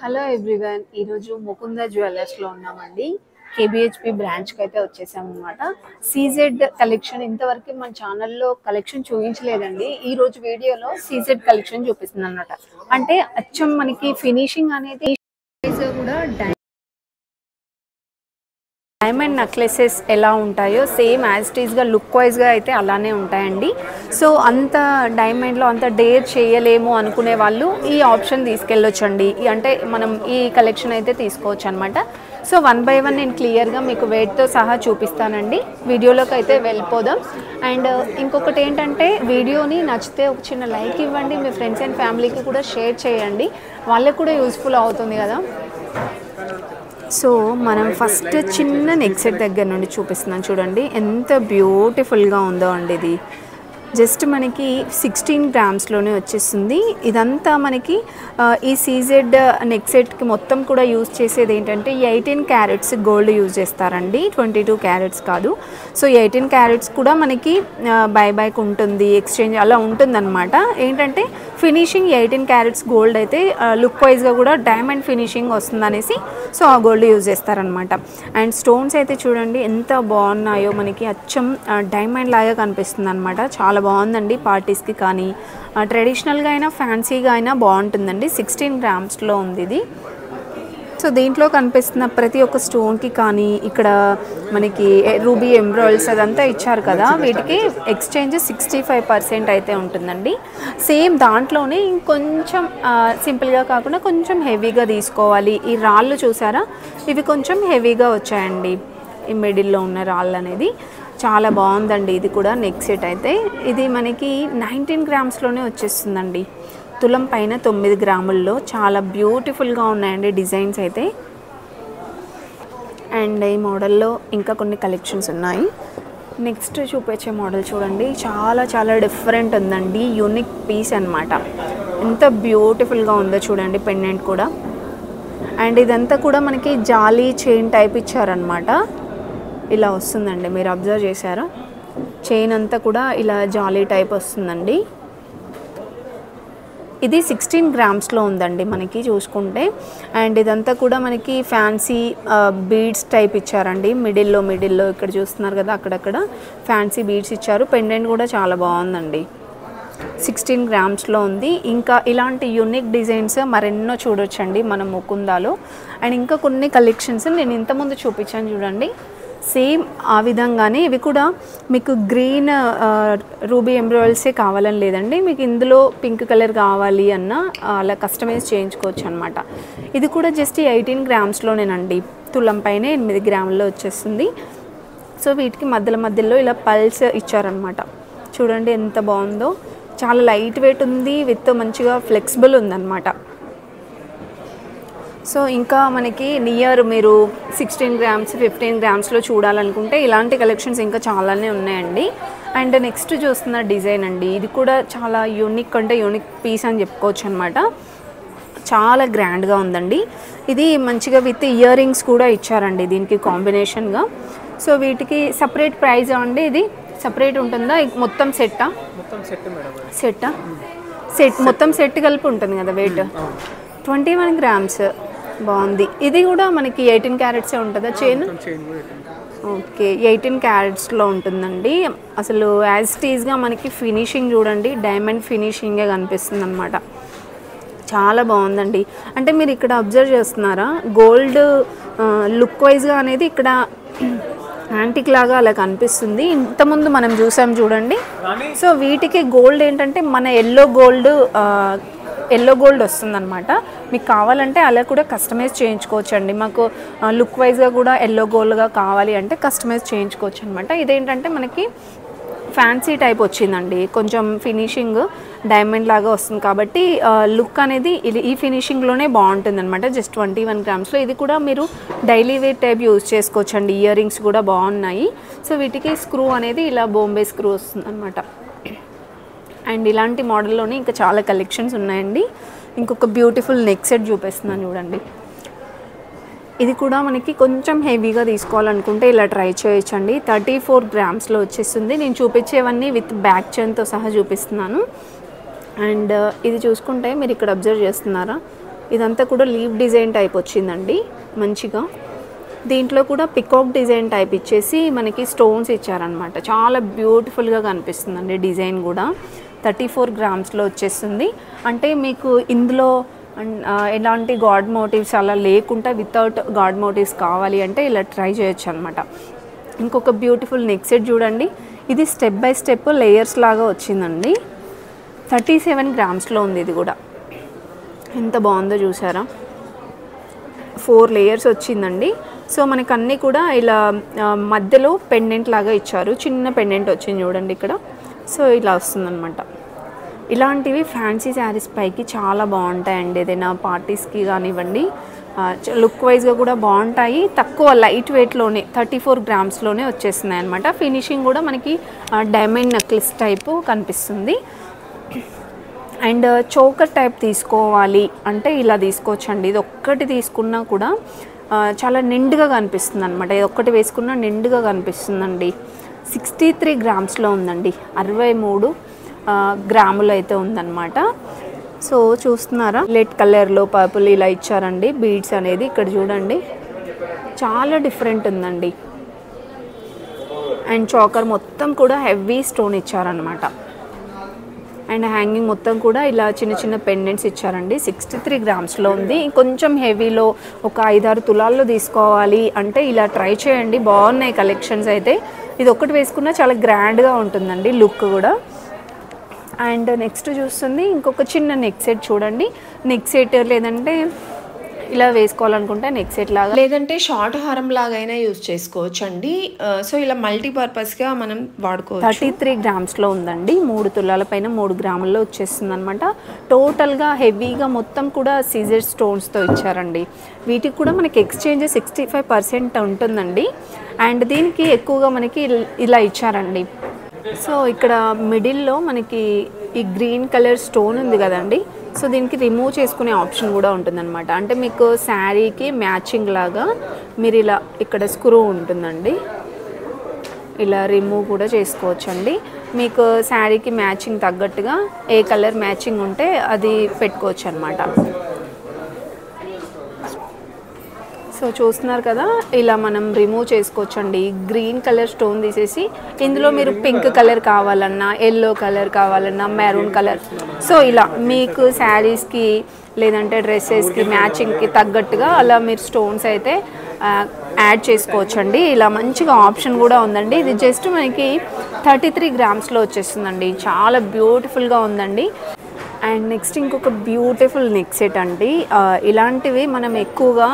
Hello everyone, ఈరోజు ముకుంద జ్యువెలర్స్లో ఉన్నామండి. KBHP బ్రాంచ్కి అయితే వచ్చేసామన్నమాట. సీజెడ్ కలెక్షన్ ఇంతవరకు మన ఛానల్లో కలెక్షన్ చూపించలేదండి. ఈరోజు వీడియోలో సీజెడ్ కలెక్షన్ చూపిస్తుంది అనమాట. అంటే అచ్చం మనకి ఫినిషింగ్ అనేది కూడా డైమండ్ నెక్లెసెస్ ఎలా ఉంటాయో సేమ్ యాజ్ ఇట్ ఈస్గా లుక్ వైజ్గా అయితే అలానే ఉంటాయండి. సో అంత డైమండ్లో అంత డేర్ చేయలేము అనుకునే వాళ్ళు ఈ ఆప్షన్ తీసుకెళ్ళొచ్చండి. అంటే మనం ఈ కలెక్షన్ అయితే తీసుకోవచ్చు అనమాట. సో 1 by 1 నేను క్లియర్గా మీకు వెయిట్తో సహా చూపిస్తానండి. వీడియోలోకి అయితే వెళ్ళిపోదాం. అండ్ ఇంకొకటి ఏంటంటే, వీడియోని నచ్చితే ఒక చిన్న లైక్ ఇవ్వండి, మీ ఫ్రెండ్స్ అండ్ ఫ్యామిలీకి కూడా షేర్ చేయండి, వాళ్ళకి కూడా యూస్ఫుల్ అవుతుంది కదా. సో మనం ఫస్ట్ చిన్న నెక్ సెట్ దగ్గర నుండి చూపిస్తున్నాను చూడండి, ఎంత బ్యూటిఫుల్గా ఉందో అండి. ఇది జస్ట్ మనకి 16 గ్రామ్స్లోనే వచ్చేస్తుంది. ఇదంతా మనకి ఈ సీజెడ్ నెక్ సెట్కి మొత్తం కూడా యూజ్ చేసేది ఏంటంటే 18 క్యారెట్స్ గోల్డ్ యూజ్ చేస్తారండి, 22 క్యారెట్స్ కాదు. సో 18 క్యారెట్స్ కూడా మనకి బైబ్యాక్ ఉంటుంది, ఎక్స్చేంజ్ అలా ఉంటుందన్నమాట. ఏంటంటే ఫినిషింగ్ 18 క్యారెట్స్ గోల్డ్ అయితే లుక్ వైజ్గా కూడా డైమండ్ ఫినిషింగ్ వస్తుందనేసి సో ఆ గోల్డ్ యూజ్ చేస్తారనమాట. అండ్ స్టోన్స్ అయితే చూడండి ఎంత బాగున్నాయో, మనకి అచ్చం డైమండ్ లాగా కనిపిస్తుంది అనమాట. చాలా బాగుందండి. పార్టీస్కి కానీ ట్రెడిషనల్గా అయినా ఫ్యాన్సీగా అయినా బాగుంటుందండి. 16 గ్రామ్స్లో ఉంది ఇది. సో దీంట్లో కనిపిస్తున్న ప్రతి ఒక్క స్టోన్కి కానీ ఇక్కడ మనకి రూబీ ఎమరాల్డ్స్ అదంతా ఇచ్చారు కదా, వీటికి ఎక్స్చేంజ్ 65% అయితే ఉంటుందండి. సేమ్ దాంట్లోనే ఇంకొంచెం సింపుల్గా కాకుండా కొంచెం హెవీగా తీసుకోవాలి. ఈ రాళ్ళు చూసారా, ఇవి కొంచెం హెవీగా వచ్చాయండి. ఈ మిడిల్లో ఉన్న రాళ్ళు అనేది చాలా బాగుందండి. ఇది కూడా నెక్ సెట్ అయితే ఇది మనకి 19 గ్రామ్స్లోనే వచ్చేస్తుందండి. తులం పైన 9 గ్రాముల్లో చాలా బ్యూటిఫుల్గా ఉన్నాయండి డిజైన్స్ అయితే. అండ్ ఈ మోడల్లో ఇంకా కొన్ని కలెక్షన్స్ ఉన్నాయి. నెక్స్ట్ చూపించే మోడల్ చూడండి, చాలా చాలా డిఫరెంట్ ఉందండి. యూనిక్ పీస్ అనమాట. ఎంత బ్యూటిఫుల్గా ఉందో చూడండి. పెండెంట్ కూడా, అండ్ ఇదంతా కూడా మనకి జాలీ చైన్ టైప్ ఇచ్చారనమాట. ఇలా వస్తుందండి, మీరు అబ్జర్వ్ చేశారా, చైన్ అంతా కూడా ఇలా జాలీ టైప్ వస్తుందండి. ఇది 16 గ్రామ్స్లో ఉందండి మనకి చూసుకుంటే. అండ్ ఇదంతా కూడా మనకి ఫ్యాన్సీ బీడ్స్ టైప్ ఇచ్చారండి. మిడిల్లో ఇక్కడ చూస్తున్నారు కదా, అక్కడక్కడ ఫ్యాన్సీ బీడ్స్ ఇచ్చారు. పెండెంట్ కూడా చాలా బాగుందండి. 16 గ్రామ్స్లో ఉంది. ఇంకా ఇలాంటి యూనిక్ డిజైన్స్ మరెన్నో చూడొచ్చండి మనం ముకుందాలో. అండ్ ఇంకా కొన్ని కలెక్షన్స్ నేను ఇంతకుముందు చూపించాను చూడండి, సేమ్ ఆ విధంగానే ఇవి కూడా మీకు గ్రీన్ రూబీ ఎమరాల్డ్సే కావాలని లేదండి, మీకు ఇందులో పింక్ కలర్ కావాలి అన్న అలా కస్టమైజ్ చేయించుకోవచ్చు అనమాట. ఇది కూడా జస్ట్ 18 గ్రామ్స్లోనేనండి. తులం పైన 8 గ్రాముల్లో వచ్చేస్తుంది. సో వీటికి మధ్యలో ఇలా పల్స్ ఇచ్చారనమాట. చూడండి ఎంత బాగుందో, చాలా లైట్ వెయిట్ ఉంది, విత్ మంచిగా ఫ్లెక్సిబుల్ ఉందన్నమాట. సో ఇంకా మనకి నియర్ మీరు 16 గ్రామ్స్ 15 గ్రామ్స్లో చూడాలనుకుంటే ఇలాంటి కలెక్షన్స్ ఇంకా చాలానే ఉన్నాయండి. అండ్ నెక్స్ట్ చూస్తున్న డిజైన్ అండి, ఇది కూడా చాలా యూనిక్ అంటే యూనిక్ పీస్ అని చెప్పుకోవచ్చు అనమాట. చాలా గ్రాండ్గా ఉందండి. ఇది మంచిగా విత్ ఇయర్ రింగ్స్ కూడా ఇచ్చారండి దీనికి కాంబినేషన్గా. సో వీటికి సపరేట్ ప్రైస్ అండి, ఇది సపరేట్ ఉంటుందా, మొత్తం సెట్టా? సెట్ మొత్తం సెట్ కలిపి ఉంటుంది కదా వెయిట్. 21 గ్రామ్స్ బాగుంది. ఇది కూడా మనకి 18 క్యారెట్సే ఉంటుందా చైన్? ఓకే, 18 క్యారెట్స్లో ఉంటుందండి. అసలు యాజ్ ఇట్ ఈస్గా మనకి ఫినిషింగ్ చూడండి, డైమండ్ ఫినిషింగే కనిపిస్తుంది అనమాట. చాలా బాగుందండి. అంటే మీరు ఇక్కడ అబ్జర్వ్ చేస్తున్నారా, గోల్డ్ లుక్ వైజ్గా అనేది ఇక్కడ యాంటిక్ లాగా అలా కనిపిస్తుంది. ఇంతకుముందు మనం చూసాం చూడండి. సో వీటికి గోల్డ్ ఏంటంటే మన ఎల్లో గోల్డ్ వస్తుందన్నమాట. మీకు కావాలంటే అలా కూడా కస్టమైజ్ చేయించుకోవచ్చు అండి. మాకు లుక్ వైజ్గా కూడా ఎల్లో గోల్డ్గా కావాలి అంటే కస్టమైజ్ చేయించుకోవచ్చు అనమాట. ఇదేంటంటే మనకి ఫ్యాన్సీ టైప్ వచ్చిందండి, కొంచెం ఫినిషింగ్ డైమండ్ లాగా వస్తుంది కాబట్టి లుక్ అనేది ఈ ఫినిషింగ్లోనే బాగుంటుంది అనమాట. జస్ట్ 21 గ్రామ్స్లో. ఇది కూడా మీరు డైలీ వేర్ టైప్ యూజ్ చేసుకోవచ్చు అండి. ఇయర్ రింగ్స్ కూడా బాగున్నాయి. సో వీటికి స్క్రూ అనేది ఇలా బాంబే స్క్రూ వస్తుంది అనమాట. అండ్ ఇలాంటి మోడల్లోనే ఇంకా చాలా కలెక్షన్స్ ఉన్నాయండి. ఇంకొక బ్యూటిఫుల్ నెక్ సెట్ చూపిస్తున్నాను చూడండి. ఇది కూడా మనకి కొంచెం హెవీగా తీసుకోవాలనుకుంటే ఇలా ట్రై చేయొచ్చండి. 34 గ్రామ్స్లో వచ్చేస్తుంది. నేను చూపించేవన్నీ విత్ బ్యాక్ చైన్తో సహా చూపిస్తున్నాను. అండ్ ఇది చూసుకుంటే మీరు ఇక్కడ అబ్జర్వ్ చేస్తున్నారా, ఇదంతా కూడా లీవ్ డిజైన్ టైప్ వచ్చిందండి మంచిగా. దీంట్లో కూడా పికాక్ డిజైన్ టైప్ ఇచ్చేసి మనకి స్టోన్స్ ఇచ్చారనమాట. చాలా బ్యూటిఫుల్గా కనిపిస్తుందండి డిజైన్ కూడా. 34 గ్రామ్స్లో వచ్చేస్తుంది. అంటే మీకు ఇందులో ఎలాంటి గాడ్ మోటివ్స్ అలా లేకుండా వితౌట్ గాడ్ మోటివ్స్ కావాలి అంటే ఇలా ట్రై చేయొచ్చు అనమాట. ఇంకొక బ్యూటిఫుల్ నెక్ సెట్ చూడండి. ఇది స్టెప్ బై స్టెప్ లేయర్స్ లాగా వచ్చిందండి. 37 గ్రామ్స్లో ఉంది. ఇది కూడా ఎంత బాగుందో చూసారా, 4 లేయర్స్ వచ్చిందండి. సో మనకు అన్నీ కూడా ఇలా మధ్యలో పెండెంట్ లాగా ఇచ్చారు. చిన్న పెండెంట్ వచ్చింది చూడండి ఇక్కడ. సో ఇలా వస్తుందన్నమాట. ఇలాంటివి ఫ్యాన్సీ శారీస్ పైకి చాలా బాగుంటాయండి. ఏదైనా పార్టీస్కి కానివ్వండి, లుక్ వైజ్గా కూడా బాగుంటాయి. తక్కువ లైట్ వెయిట్లోనే 34 గ్రామ్స్లోనే వచ్చేస్తున్నాయి అనమాట. ఫినిషింగ్ కూడా మనకి డైమండ్ నెక్లెస్ టైపు కనిపిస్తుంది. అండ్ చోకర్ టైప్ తీసుకోవాలి అంటే ఇలా తీసుకోవచ్చండి. ఇది ఒక్కటి తీసుకున్నా కూడా చాలా నిండుగా కనిపిస్తుంది అనమాట. ఇది ఒక్కటి వేసుకున్నా నిండుగా కనిపిస్తుందండి. 63 గ్రామ్స్లో ఉందండి. 63 గ్రాములు అయితే ఉందన్నమాట. సో చూస్తున్నారా, రెడ్ కలర్లో పర్పుల్ ఇలా ఇచ్చారండి బీడ్స్ అనేది. ఇక్కడ చూడండి చాలా డిఫరెంట్ ఉందండి. అండ్ చోకర్ మొత్తం కూడా హెవీ స్టోన్ ఇచ్చారనమాట. అండ్ హ్యాంగింగ్ మొత్తం కూడా ఇలా చిన్న చిన్న పెండెంట్స్ ఇచ్చారండి. 63 గ్రామ్స్లో ఉంది. కొంచెం హెవీలో ఒక 5-6 తులాల్లో తీసుకోవాలి అంటే ఇలా ట్రై చేయండి. బాగున్నాయి కలెక్షన్స్ అయితే. ఇది ఒక్కటి వేసుకున్నా చాలా గ్రాండ్గా ఉంటుందండి లుక్ కూడా. అండ్ నెక్స్ట్ చూస్తుంది ఇంకొక చిన్న నెక్ సెట్ చూడండి. నెక్ సెట్ లేదంటే ఇలా వేసుకోవాలనుకుంటే నెక్ సెట్ లాగా, లేదంటే షార్ట్ హారం లాగా అయినా యూజ్ చేసుకోవచ్చు అండి. సో ఇలా మల్టీపర్పస్గా మనం వాడుకోవచ్చు. 33 గ్రామ్స్లో ఉందండి. 3 తులాల పైన 3 గ్రాముల్లో వచ్చేస్తుంది అనమాట. టోటల్గా హెవీగా మొత్తం కూడా సీజర్ స్టోన్స్తో ఇచ్చారండి. వీటికి కూడా మనకి ఎక్స్చేంజ్ 65% ఉంటుందండి. అండ్ దీనికి ఎక్కువగా మనకి ఇలా ఇచ్చారండి. సో ఇక్కడ మిడిల్లో మనకి ఈ గ్రీన్ కలర్ స్టోన్ ఉంది కదండి. సో దీనికి రిమూవ్ చేసుకునే ఆప్షన్ కూడా ఉంటుందన్నమాట. అంటే మీకు శారీకి మ్యాచింగ్ లాగా మీరు ఇలా ఇక్కడ స్క్రూ ఉంటుందండి, ఇలా రిమూవ్ కూడా చేసుకోవచ్చండి. మీకు శారీకి మ్యాచింగ్ తగ్గట్టుగా ఏ కలర్ మ్యాచింగ్ ఉంటే అది పెట్టుకోవచ్చు అనమాట. సో చూస్తున్నారు కదా, ఇలా మనం రిమూవ్ చేసుకోవచ్చండి. గ్రీన్ కలర్ స్టోన్ తీసేసి ఇందులో మీరు పింక్ కలర్ కావాలన్నా, ఎల్లో కలర్ కావాలన్నా, మెరూన్ కలర్, సో ఇలా మీకు శారీస్కి లేదంటే డ్రెస్సెస్కి మ్యాచింగ్కి తగ్గట్టుగా అలా మీరు స్టోన్స్ అయితే యాడ్ చేసుకోవచ్చండి. ఇలా మంచిగా ఆప్షన్ కూడా ఉందండి. ఇది జస్ట్ మనకి 33 గ్రామ్స్లో వచ్చేస్తుందండి. చాలా బ్యూటిఫుల్గా ఉందండి. అండ్ నెక్స్ట్ ఇంకొక బ్యూటిఫుల్ నెక్ సెట్ అండి. ఇలాంటివి మనం ఎక్కువగా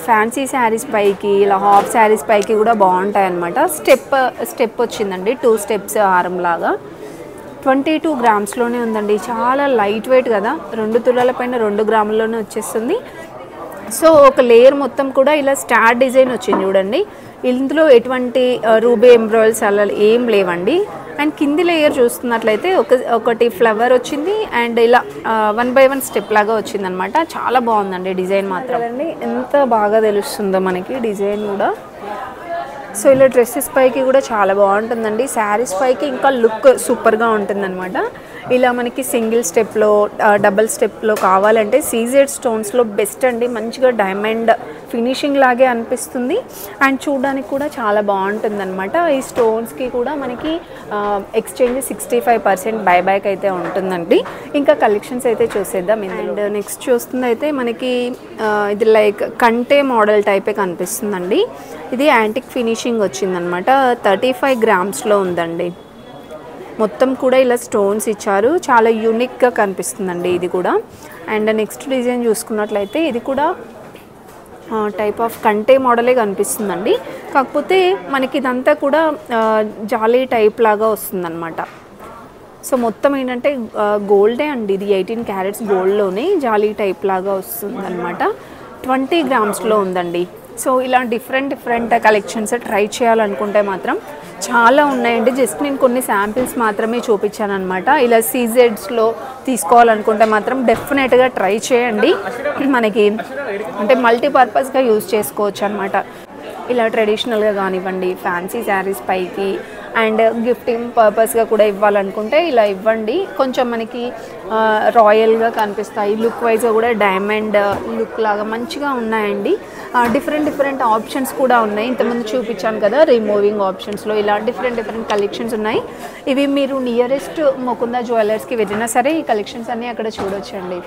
ఫ్యాన్సీ శారీస్ పైకి, ఇలా హాఫ్ శారీస్ పైకి కూడా బాగుంటాయి అన్నమాట. స్టెప్ వచ్చిందండి, 2 స్టెప్స్ హారం లాగా. 22 గ్రామ్స్లోనే ఉందండి. చాలా లైట్ వెయిట్ కదా, 2 తులాల పైన 2 గ్రాముల్లోనే వచ్చేస్తుంది. సో ఒక లేయర్ మొత్తం కూడా ఇలా స్టార్ డిజైన్ వచ్చింది చూడండి. ఇందులో ఎటువంటి రూబీ ఎంబ్రాయిల్స్ అలా ఏం లేవండి. అండ్ కింది లేయర్ చూస్తున్నట్లయితే ఒకటి ఫ్లవర్ వచ్చింది అండ్ ఇలా 1 by 1 స్టెప్ లాగా వచ్చింది అనమాట. చాలా బాగుందండి డిజైన్ మాత్రం. ఎంత బాగా తెలుస్తుందో మనకి డిజైన్ కూడా. సో ఇలా డ్రెస్సెస్ పైకి కూడా చాలా బాగుంటుందండి. శారీస్ పైకి ఇంకా లుక్ సూపర్గా ఉంటుందన్నమాట. ఇలా మనకి సింగిల్ స్టెప్లో, డబల్ స్టెప్లో కావాలంటే సీజెడ్ స్టోన్స్లో బెస్ట్ అండి. మంచిగా డైమండ్ ఫినిషింగ్ లాగే అనిపిస్తుంది అండ్ చూడడానికి కూడా చాలా బాగుంటుంది అనమాట. ఈ స్టోన్స్కి కూడా మనకి ఎక్స్చేంజ్ 65% బైబ్యాక్ అయితే ఉంటుందండి. ఇంకా కలెక్షన్స్ అయితే చూసేద్దాం. అండ్ నెక్స్ట్ చూస్తుంది అయితే మనకి ఇది లైక్ కంటే మోడల్ టైపే కనిపిస్తుందండి. ఇది యాంటిక్ ఫినిషింగ్ వచ్చిందనమాట. 35 గ్రామ్స్లో ఉందండి. మొత్తం కూడా ఇలా స్టోన్స్ ఇచ్చారు. చాలా యూనిక్గా కనిపిస్తుందండి ఇది కూడా. అండ్ నెక్స్ట్ డిజైన్ చూసుకున్నట్లయితే ఇది కూడా టైప్ ఆఫ్ కంటే మోడలే కనిపిస్తుందండి. కాకపోతే మనకి ఇదంతా కూడా జాలీ టైప్ లాగా వస్తుందన్నమాట. సో మొత్తం ఏంటంటే గోల్డే అండి. ఇది 18 క్యారెట్స్ గోల్డ్లోనే జాలీ టైప్ లాగా వస్తుందన్నమాట. 20 గ్రామ్స్లో ఉందండి. సో ఇలా డిఫరెంట్ కలెక్షన్స్ ట్రై చేయాలనుకుంటే మాత్రం చాలా ఉన్నాయండి. జస్ట్ నేను కొన్ని శాంపిల్స్ మాత్రమే చూపించాను అనమాట. ఇలా సీజెడ్స్లో తీసుకోవాలనుకుంటే మాత్రం డెఫినెట్గా ట్రై చేయండి. మనకి అంటే మల్టీపర్పస్గా యూజ్ చేసుకోవచ్చు అనమాట. ఇలా ట్రెడిషనల్గా కానివ్వండి, ఫ్యాన్సీ శారీస్ పైకి అండ్ గిఫ్టింగ్ పర్పస్గా కూడా ఇవ్వాలనుకుంటే ఇలా ఇవ్వండి. కొంచెం మనకి రాయల్గా కనిపిస్తాయి, లుక్ వైజ్గా కూడా డైమండ్ లుక్ లాగా మంచిగా ఉన్నాయండి. డిఫరెంట్ ఆప్షన్స్ కూడా ఉన్నాయి. ఇంతకుముందు చూపించాను కదా రిమూవింగ్ ఆప్షన్స్లో, ఇలా డిఫరెంట్ కలెక్షన్స్ ఉన్నాయి. ఇవి మీరు నియరెస్ట్ ముకుంద జ్యువెలర్స్కి వెళ్ళినా సరే ఈ కలెక్షన్స్ అన్నీ అక్కడ చూడొచ్చండి.